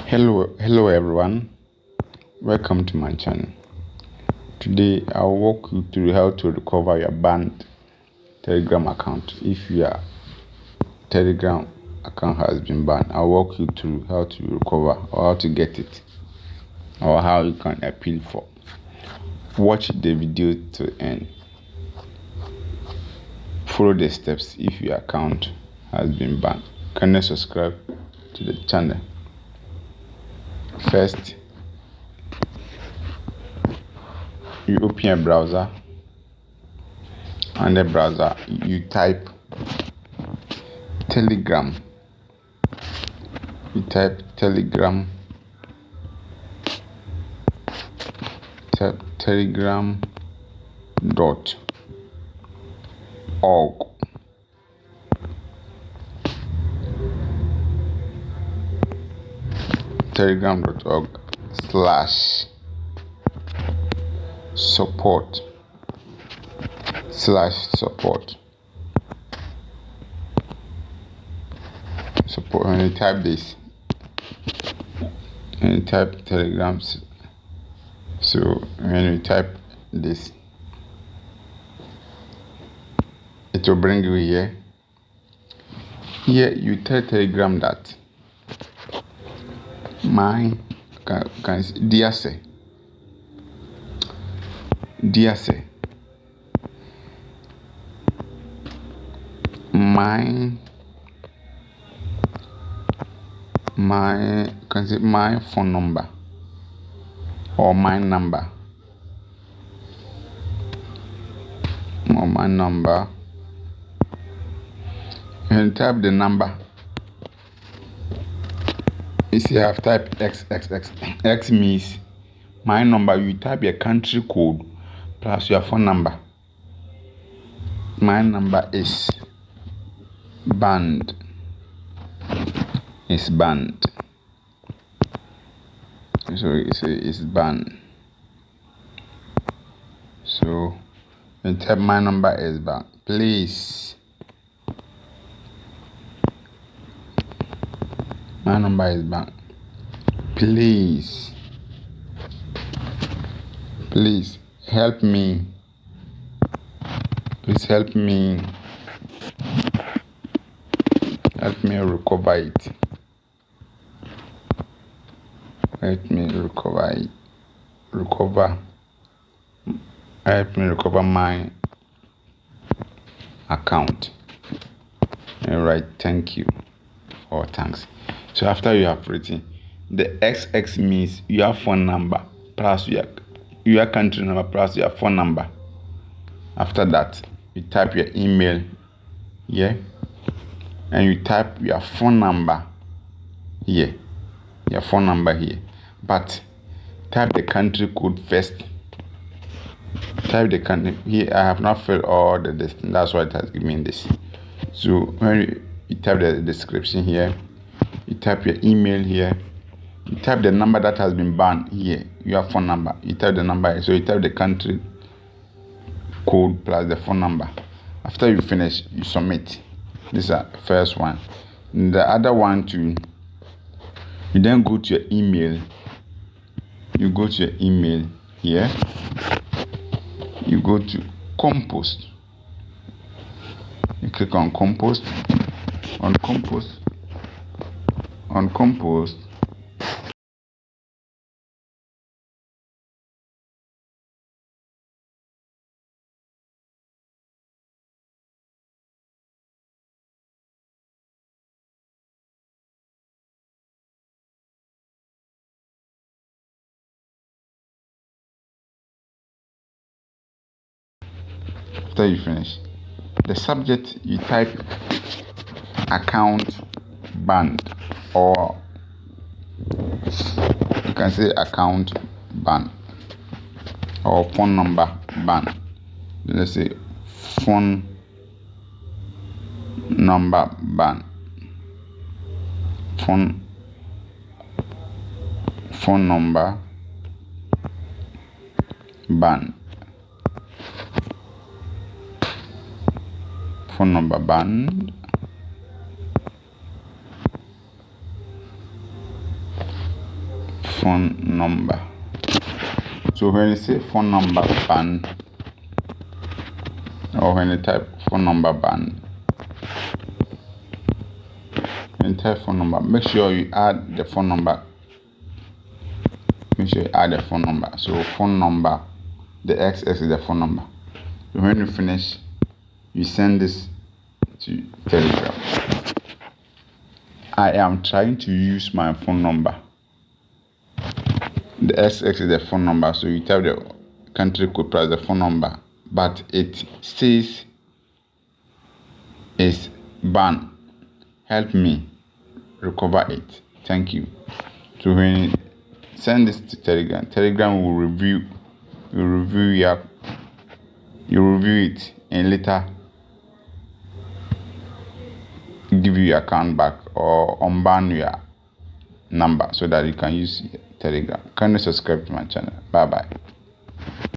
Hello everyone. Welcome to my channel. Today I'll walk you through how to recover your banned Telegram account. If your Telegram account has been banned, I'll walk you through how to recover or how to get it or how you can appeal for. Watch the video to end. Follow the steps if your account has been banned. Can you subscribe to the channel? First, you open a browser, and the browser you type Telegram. You type Telegram. Telegram.org. Telegram.org/support. When you type this, and you type Telegrams, so when you type this, it will bring you here. Here you tell Telegram that dear sir, my phone number or my number and type the number. You see, I've typed XXX. X means my number. You type your country code plus your phone number. My number is banned. So it's banned. So you type my number is banned. Please. My number is banned. Please help me. Please help me. Help me recover it. Help me recover my account. All right, thank you or thanks. So after you have written, the XX means your phone number plus your country number plus your phone number. After that, you type your email here, and you type your phone number here. But type the country code first. Type the country here. I have not filled all the distance. That's why it has given me this. So when you type the description here, you type your email here, you type the number that has been banned here, your phone number. You type the number here. So you type the country code plus the phone number. After you finish, you submit. This is the first one. And the other one too, you then go to your email. You go to your email here. You go to Compost. You click on Compost. On Compost. After you finish, the subject you type account banned, or you can say account banned or phone number banned. Let's say phone number banned. Phone number banned. Phone number banned. phone number. So when you say phone number ban, or when you type phone number ban, when you type phone number, make sure you add the phone number. Make sure you add the phone number. So phone number, the XX is the phone number. So when you finish, you send this to Telegram. I am trying to use my phone number. The XX is the phone number, so you type the country code plus the phone number, but it says it's banned. Help me recover it. Thank you. So when you send this to Telegram, Telegram will review it and later give you your account back or unban your number so that you can use Telegram. Kindly subscribe to my channel. Bye bye.